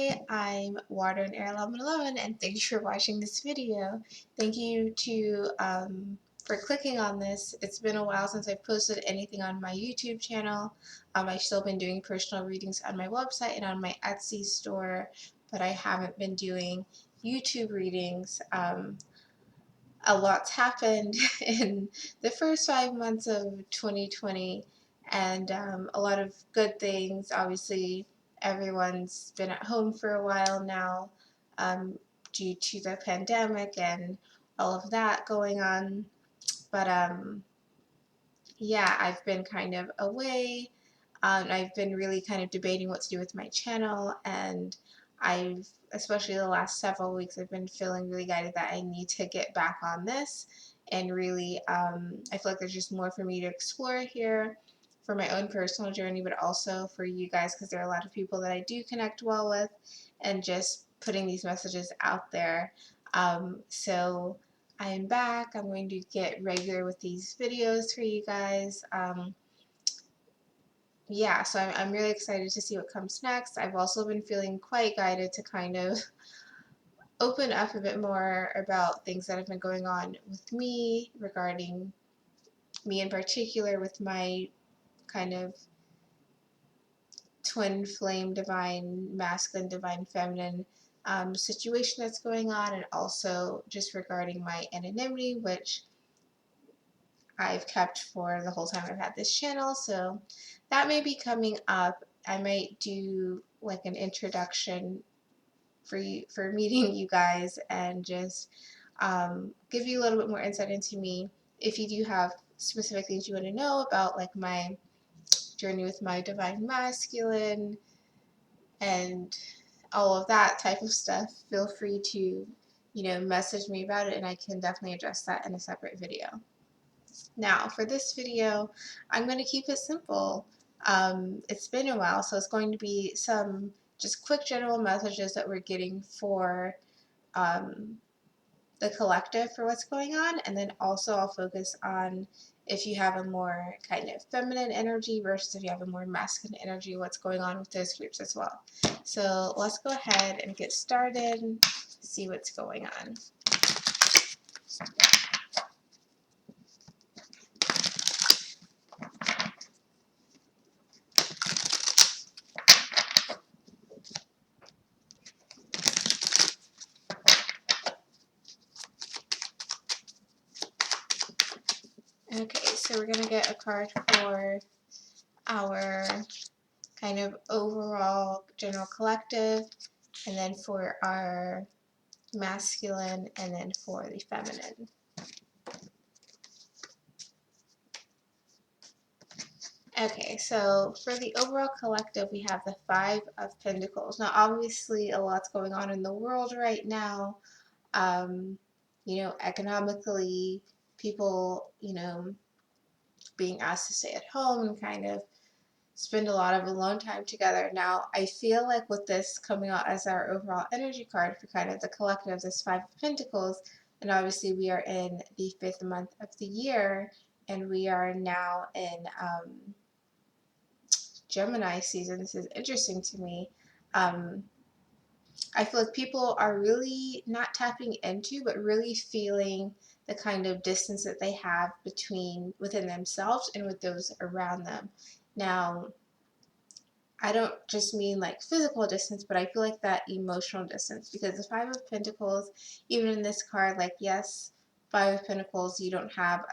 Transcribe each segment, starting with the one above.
Hi, I'm Water and Air 1111 and thank you for watching this video. Thank you for clicking on this. It's been a while since I've posted anything on my YouTube channel. I've still been doing personal readings on my website and on my Etsy store, but I haven't been doing YouTube readings. A lot's happened in the first 5 months of 2020 and a lot of good things. Obviously, everyone's been at home for a while now um, due to the pandemic and all of that going on. But yeah, I've been kind of away. I've been really kind of debating what to do with my channel, and especially the last several weeks, I've been feeling really guided that I need to get back on this. And really, I feel like there's just more for me to explore here for my own personal journey, but also for you guys, because there are a lot of people that I do connect well with, and just putting these messages out there. So I am back. I'm going to get regular with these videos for you guys. Yeah, so I'm really excited to see what comes next. I've also been feeling quite guided to kind of open up a bit more about things that have been going on with me, regarding me in particular, with my kind of twin flame divine, masculine, divine, feminine situation that's going on, and also just regarding my anonymity, which I've kept for the whole time I've had this channel. So that may be coming up. I might do like an introduction for you, for meeting you guys, and just give you a little bit more insight into me. If you do have specific things you want to know about, like my journey with my divine masculine and all of that type of stuff, feel free to, message me about it, and I can definitely address that in a separate video. Now, for this video, I'm going to keep it simple. It's been a while, so it's going to be some just quick general messages that we're getting for um, the collective for what's going on, and then also I'll focus on if you have a more kind of feminine energy versus if you have a more masculine energy, what's going on with those groups as well. So let's go ahead and get started, see what's going on. Okay, so we're going to get a card for our kind of overall general collective, and then for our masculine, and then for the feminine. Okay, so for the overall collective, we have the Five of Pentacles. Now, obviously, a lot's going on in the world right now. Um, economically, people, being asked to stay at home and kind of spend a lot of alone time together. Now, I feel like with this coming out as our overall energy card for kind of the collective, this Five of Pentacles, and obviously we are in the 5th month of the year, and we are now in Gemini season. This is interesting to me. I feel like people are really not tapping into, but really feeling the kind of distance that they have within themselves and with those around them. Now, I don't just mean like physical distance, but I feel like that emotional distance, because the Five of Pentacles, even in this card, like, yes, Five of Pentacles, you don't have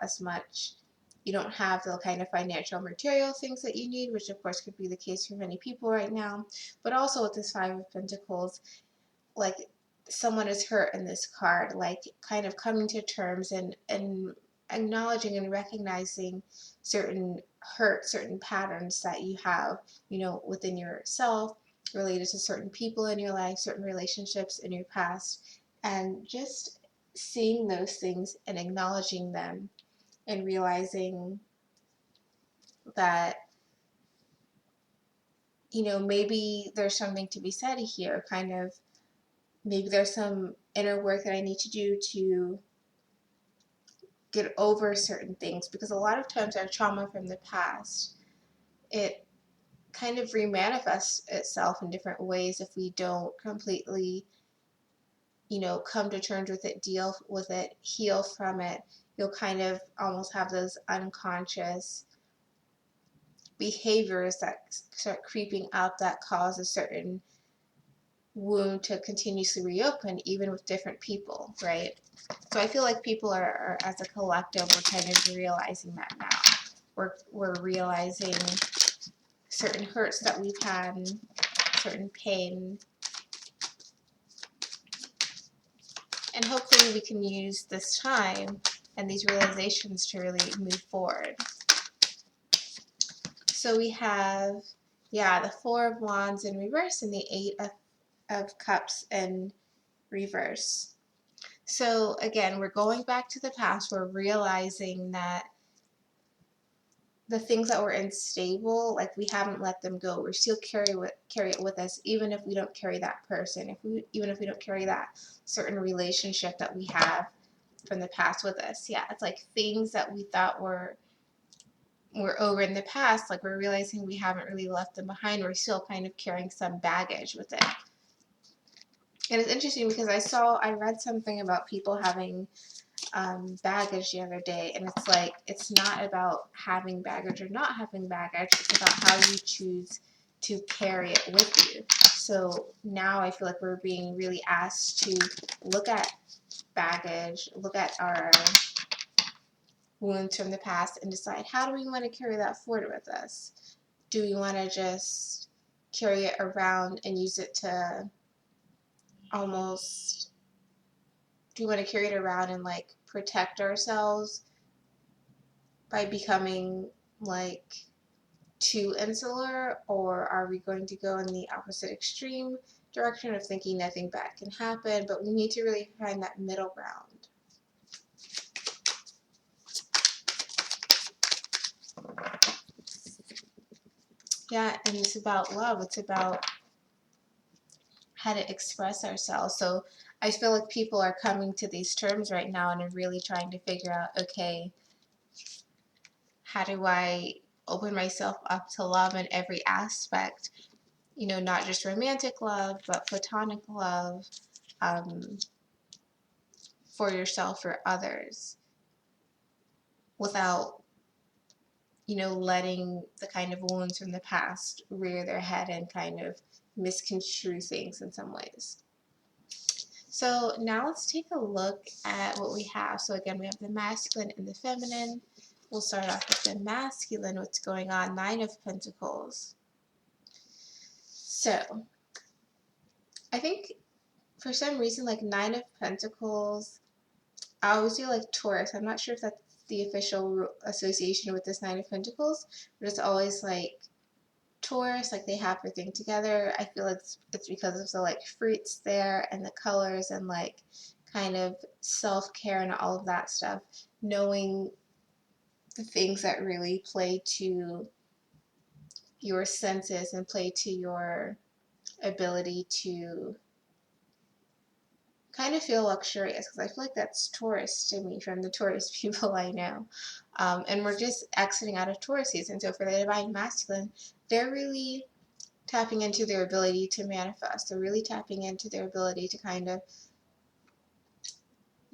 the kind of financial material things that you need, which of course could be the case for many people right now. But also with this Five of Pentacles, like, someone is hurt in this card, like kind of coming to terms and acknowledging and recognizing certain hurt, certain patterns that you have, within yourself, related to certain people in your life, certain relationships in your past, and just seeing those things and acknowledging them, and realizing that, maybe there's something to be said here, kind of, maybe there's some inner work that I need to do to get over certain things, because a lot of times our trauma from the past, it kind of remanifest itself in different ways if we don't completely, come to terms with it, deal with it, heal from it. You'll kind of almost have those unconscious behaviors that start creeping up that cause a certain wound to continuously reopen, even with different people, right? So I feel like people are as a collective, we're kind of realizing that now. We're realizing certain hurts that we've had, certain pain, and hopefully we can use this time and these realizations to really move forward. So we have, the Four of Wands in reverse and the Eight of Cups in reverse. So again, we're going back to the past. We're realizing that the things that were unstable, like we haven't let them go. We still carry it with us, even if we don't carry that person. Even if we don't carry that certain relationship that we have from the past with us. Yeah, it's like things that we thought were over in the past. Like we're realizing we haven't really left them behind. We're still kind of carrying some baggage with it. And it's interesting because I read something about people having baggage the other day, and it's like it's not about having baggage or not having baggage. It's about how you choose to carry it with you. So now I feel like we're being really asked to look at baggage, look at our wounds from the past, and decide, how do we want to carry that forward with us? Do we want to just carry it around and use it to almost, do we want to carry it around and like protect ourselves by becoming like too insular, or are we going to go in the opposite extreme direction of thinking nothing bad can happen? But we need to really find that middle ground. Yeah, and it's about love. It's about how to express ourselves. So I feel like people are coming to these terms right now and are really trying to figure out, okay, how do I open myself up to love in every aspect? Not just romantic love, but platonic love, for yourself or others, without, letting the kind of wounds from the past rear their head and kind of misconstrue things in some ways. So now let's take a look at what we have. So again, we have the masculine and the feminine. We'll start off with the masculine, what's going on, Nine of Pentacles. So I think for some reason, like Nine of Pentacles, I always feel like Taurus. I'm not sure if that's the official association with this Nine of Pentacles, but it's always like Taurus, like they have their thing together. I feel like it's because of the like fruits there and the colors and like kind of self-care and all of that stuff, knowing the things that really play to your senses and play to your ability to kind of feel luxurious, because I feel like that's Taurus to me from the Taurus people I know. And we're just exiting out of Taurus season. So for the Divine Masculine, they're really tapping into their ability to manifest. They're really tapping into their ability to kind of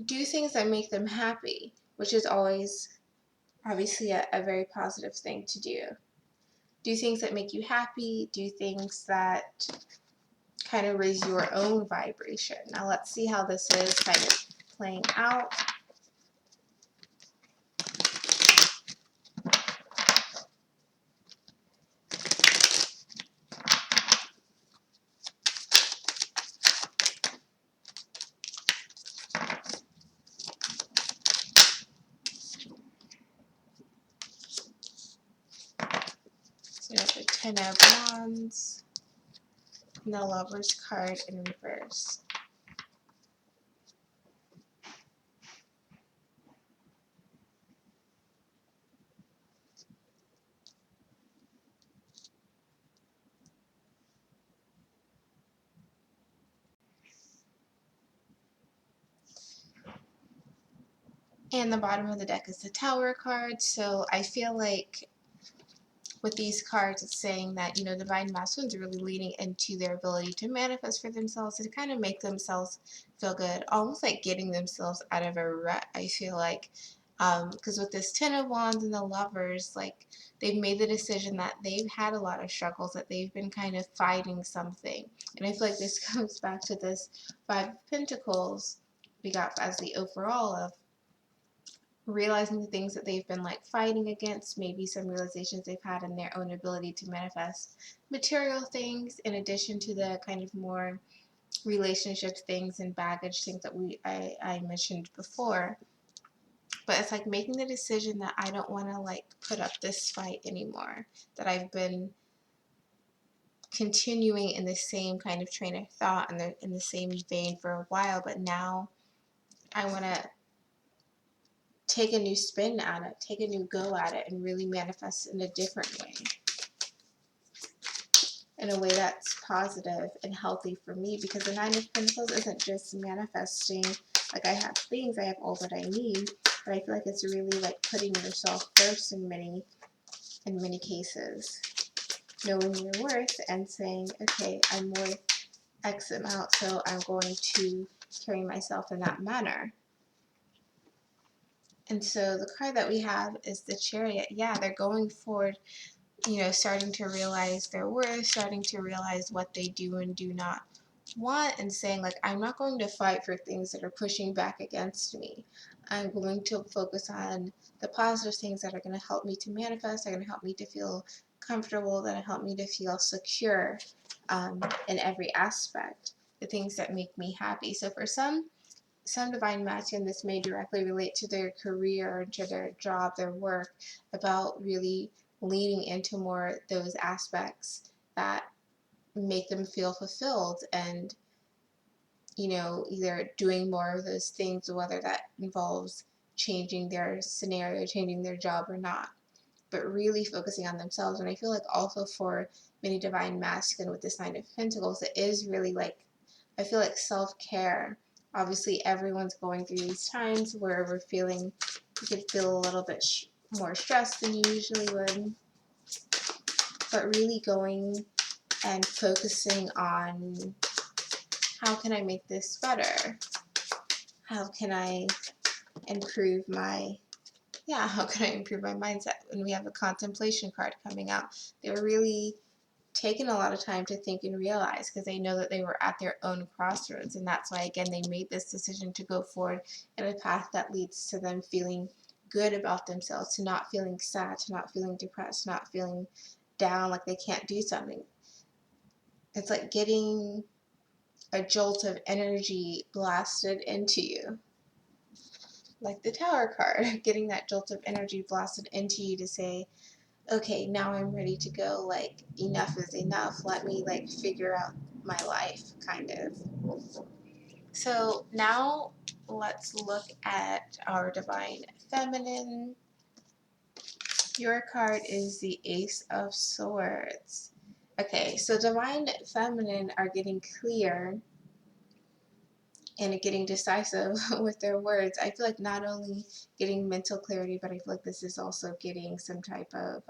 do things that make them happy, which is always obviously a very positive thing to do. Do things that make you happy, do things that kind of raise your own vibration. Now let's see how this is kind of playing out. So we have the Ten of Wands and the Lover's card in reverse. And the bottom of the deck is the Tower card. So I feel like with these cards, it's saying that, divine masculines are really leaning into their ability to manifest for themselves and to kind of make themselves feel good, almost like getting themselves out of a rut, I feel like. Because with this Ten of Wands and the Lovers, like, they've made the decision that they've had a lot of struggles, that they've been kind of fighting something. And I feel like this comes back to this Five of Pentacles we got as the overall of realizing the things that they've been like fighting against, maybe some realizations they've had in their own ability to manifest material things, in addition to the kind of more relationship things and baggage things that I mentioned before. But it's like making the decision that I don't want to like put up this fight anymore, that I've been continuing in the same kind of train of thought and in the same vein for a while, but now I want to take a new spin at it, take a new go at it, and really manifest in a different way, in a way that's positive and healthy for me. Because the Nine of Pentacles isn't just manifesting, like I have things, I have all that I need, but I feel like it's really like putting yourself first in many cases, knowing your worth and saying, okay, I'm worth X amount, so I'm going to carry myself in that manner. And so the card that we have is the Chariot. Yeah, they're going forward, starting to realize their worth, starting to realize what they do and do not want, and saying, like, I'm not going to fight for things that are pushing back against me. I'm going to focus on the positive things that are going to help me to manifest, are going to help me to feel comfortable, that help me to feel secure in every aspect, the things that make me happy. So for some divine masculine, this may directly relate to their career, to their job, their work, about really leaning into more those aspects that make them feel fulfilled, and either doing more of those things, whether that involves changing their scenario, changing their job or not, but really focusing on themselves. And I feel like also for many divine masculine with this Nine of Pentacles, it is really like, I feel like self-care. Obviously, everyone's going through these times where we could feel a little bit more stressed than you usually would, but really going and focusing on, how can I make this better? How can I improve how can I improve my mindset? And we have a contemplation card coming out. They were really taken a lot of time to think and realize, because they know that they were at their own crossroads, and that's why again they made this decision to go forward in a path that leads to them feeling good about themselves, to not feeling sad, to not feeling depressed, not feeling down like they can't do something. It's like getting a jolt of energy blasted into you, like the Tower card, getting that jolt of energy blasted into you to say, okay, now I'm ready to go, like, enough is enough, let me, like, figure out my life, kind of. So now let's look at our Divine Feminine. Your card is the Ace of Swords. Okay, so Divine Feminine are getting clear and getting decisive with their words. I feel like not only getting mental clarity, but I feel like this is also getting some type of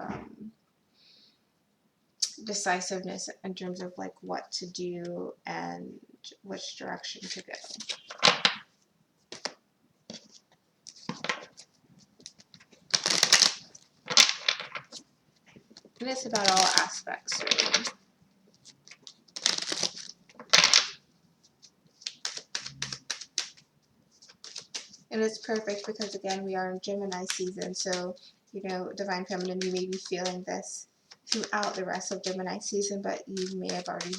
decisiveness in terms of like what to do and which direction to go. And it's about all aspects, really. And it's perfect because, again, we are in Gemini season. So, Divine Feminine, you may be feeling this throughout the rest of Gemini season, but you may have already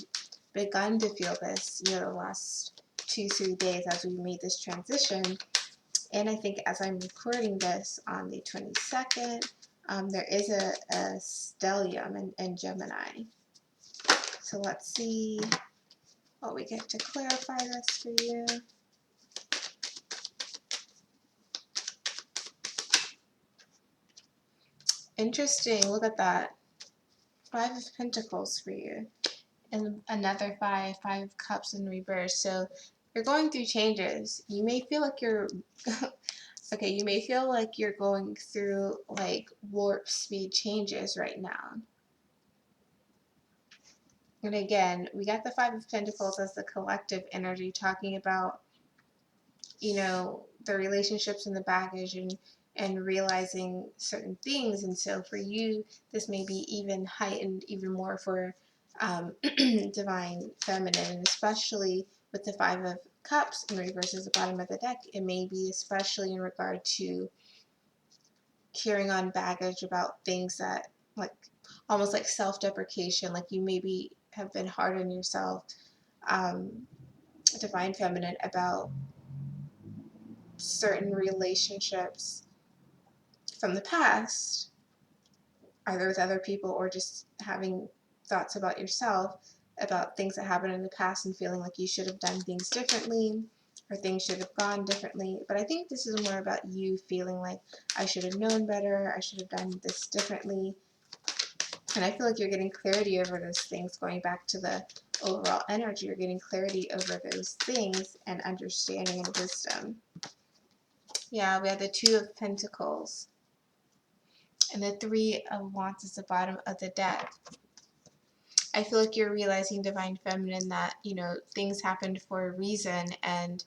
begun to feel this, the last 2-3 days as we made this transition. And I think as I'm recording this on the 22nd, there is a stellium in Gemini. So let's see what we get to clarify this for you. Interesting. Look at that. 5 of Pentacles for you. And another 5 of Cups in reverse. So you're going through changes. You may feel like you're Okay, you may feel like you're going through like warp speed changes right now. And again, we got the Five of Pentacles as the collective energy talking about, you know, the relationships and the baggage and realizing certain things. And so for you, this may be even heightened even more for divine feminine, and especially with the Five of Cups in reverse as the bottom of the deck. It may be especially in regard to carrying on baggage about things that, like, almost like self-deprecation, like you maybe have been hard on yourself, um, divine feminine, about certain relationships from the past, either with other people or just having thoughts about yourself, about things that happened in the past and feeling like you should have done things differently or things should have gone differently. But I think this is more about you feeling like, I should have known better, I should have done this differently. And I feel like you're getting clarity over those things. Going back to the overall energy, you're getting clarity over those things and understanding and wisdom. Yeah, we have the Two of Pentacles and the Three of Wands is the bottom of the deck. I feel like you're realizing, divine feminine, that, you know, things happened for a reason and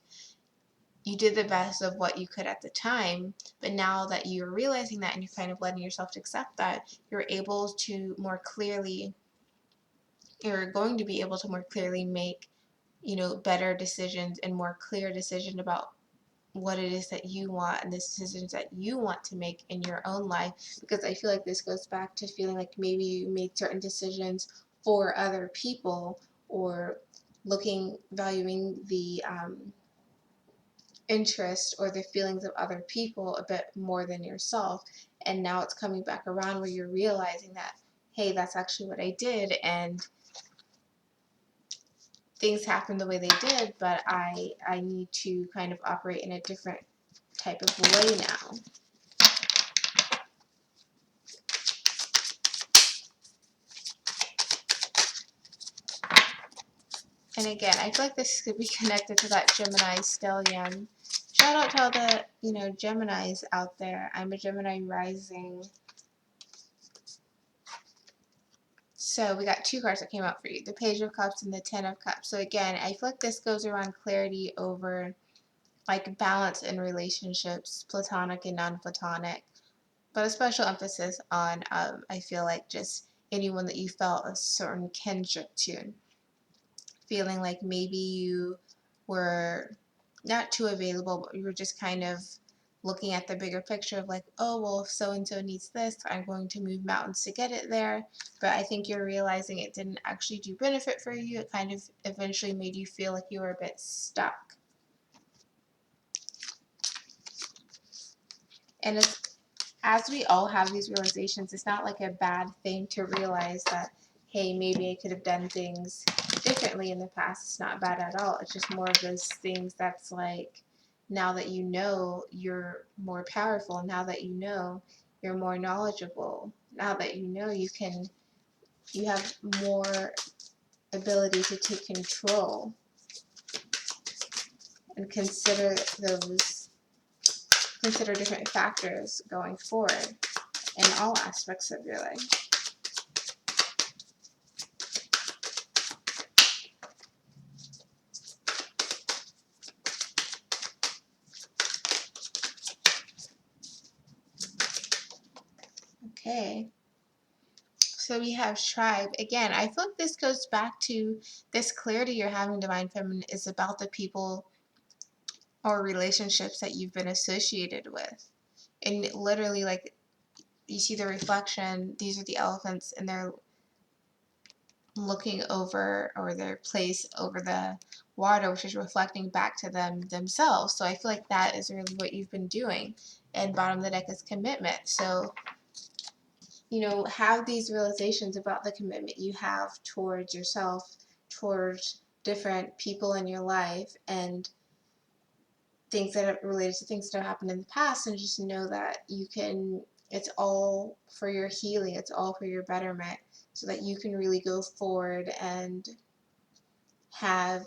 you did the best of what you could at the time. But now that you're realizing that and you're kind of letting yourself to accept that, you're able to more clearly, you're going to be able to more clearly make, you know, better decisions and more clear decisions about what it is that you want and the decisions that you want to make in your own life. Because I feel like this goes back to feeling like maybe you made certain decisions for other people, or valuing the interest or the feelings of other people a bit more than yourself. And now it's coming back around where you're realizing that, hey, that's actually what I did, and things happened the way they did, but I need to kind of operate in a different type of way now. And again, I feel like this could be connected to that Gemini stellium. Shout out to all the, you know, Geminis out there. I'm a Gemini rising. So we got two cards that came out for you, the Page of Cups and the Ten of Cups. So again, I feel like this goes around clarity over like balance in relationships, platonic and non-platonic, but a special emphasis on, I feel like, just anyone that you felt a certain kinship to. Feeling like maybe you were not too available, but you were just kind of looking at the bigger picture of like, oh, well, if so-and-so needs this, I'm going to move mountains to get it there. But I think you're realizing it didn't actually do benefit for you. It kind of eventually made you feel like you were a bit stuck. And it's, as we all have these realizations, it's not like a bad thing to realize that, hey, maybe I could have done things differently in the past. It's not bad at all. It's just more of those things that's like, now that you know, you're more powerful. Now that you know, you're more knowledgeable. Now that you know, you have more ability to take control and consider different factors going forward in all aspects of your life. Okay, so we have tribe. Again, I feel like this goes back to this clarity you're having, divine feminine, is about the people or relationships that you've been associated with. And literally, like, you see the reflection, these are the elephants, and they're looking over, or their place over the water, which is reflecting back to themselves. So I feel like that is really what you've been doing. And bottom of the deck is commitment. So, you know, have these realizations about the commitment you have towards yourself, towards different people in your life, and things that are related to things that have happened in the past, and just know that you can, it's all for your healing, it's all for your betterment, so that you can really go forward and have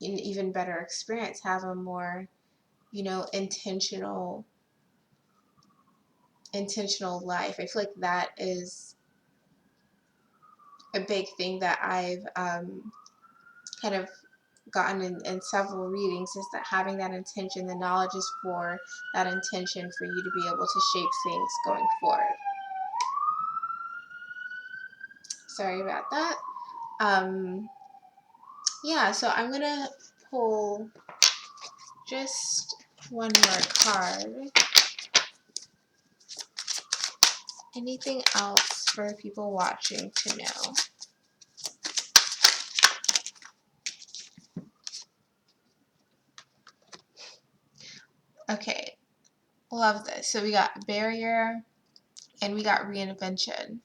an even better experience, have a more, you know, intentional intentional life. I feel like that is a big thing that I've kind of gotten in several readings, is that having that intention, the knowledge is for that intention for you to be able to shape things going forward. Sorry about that. Yeah, so I'm gonna pull just one more card. Anything else for people watching to know? Okay, love this. So we got barrier and we got reinvention.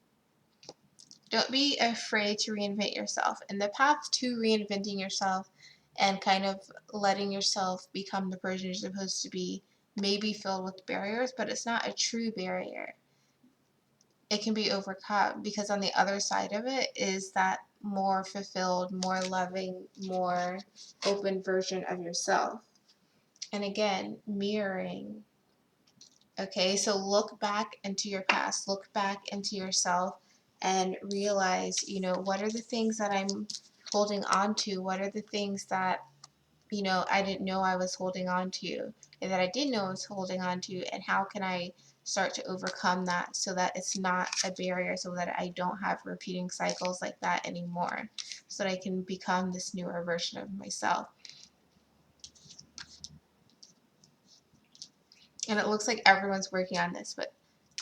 Don't be afraid to reinvent yourself. And the path to reinventing yourself and kind of letting yourself become the person you're supposed to be may be filled with barriers, but it's not a true barrier. It can be overcome, because on the other side of it is that more fulfilled, more loving, more open version of yourself. And again, mirroring. Okay, so look back into your past, look back into yourself, and realize, what are the things that I'm holding on to? What are the things that, I didn't know I was holding on to, and that I did know I was holding on to, and how can I start to overcome that so that it's not a barrier, so that I don't have repeating cycles like that anymore, so that I can become this newer version of myself. And it looks like everyone's working on this, but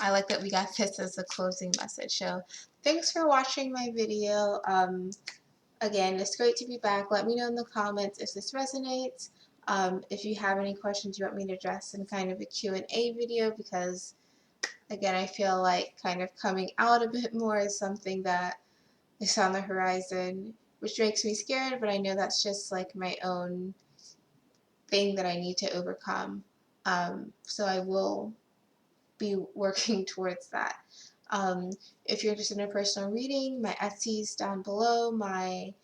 I like that we got this as a closing message. So thanks for watching my video. Again, it's great to be back. Let me know in the comments if this resonates. If you have any questions you want me to address in kind of a Q&A video, because again, I feel like kind of coming out a bit more is something that is on the horizon, which makes me scared, but I know that's just like my own thing that I need to overcome. So I will be working towards that. Um, if you're interested in a personal reading, my Etsy is down below. My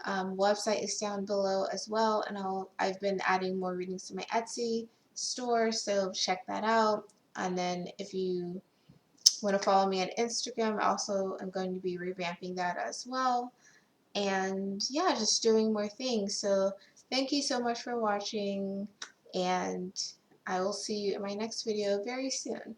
website is down below as well, and I've been adding more readings to my Etsy store, so check that out. And then if you want to follow me on Instagram, also I'm going to be revamping that as well. And yeah, just doing more things. So thank you so much for watching, and I will see you in my next video very soon.